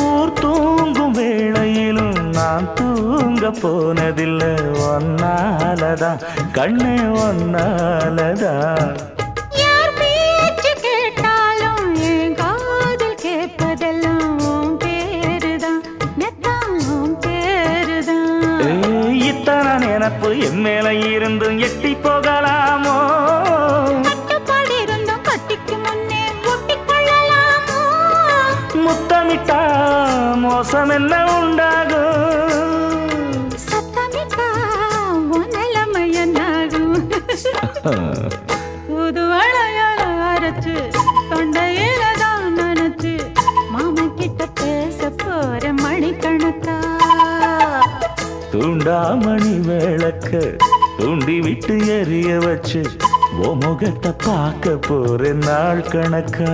ஊர் தூங்கும் வேளையிலும் நான் தூங்க போனதில்லை ஒன்னாலதான் கண்ணே ஒன்னாலதான் யார் பேச்சு கேட்டாலும் என் காதில் கேட்பதெல்லாம் உன் பேருதான் மெத்தம் உன் பேருதான் இத்தனை நினப்பு என் மேல இருந்தும் எட்டி போகலாமோ கட்டுப்பாடு இருந்தும் கட்டிக்கு முன்னே ஒட்டிக்கொள்ளலாமோ முத்தமிட்டா மோசம் என்ன உண்டாகும் சத்தமிட்டா உன் நிலைமை என்னாகும் புது வளையல அரைச்சு தொண்டையில தான் நினைச்சு மாமன் கிட்ட பேச போற மணிக்கணக்கா தூண்டாமணி விளக்க தூண்டி விட்டு எரிய வச்சு ஓ முகத்தை பார்க்க போற நாள் கணக்கா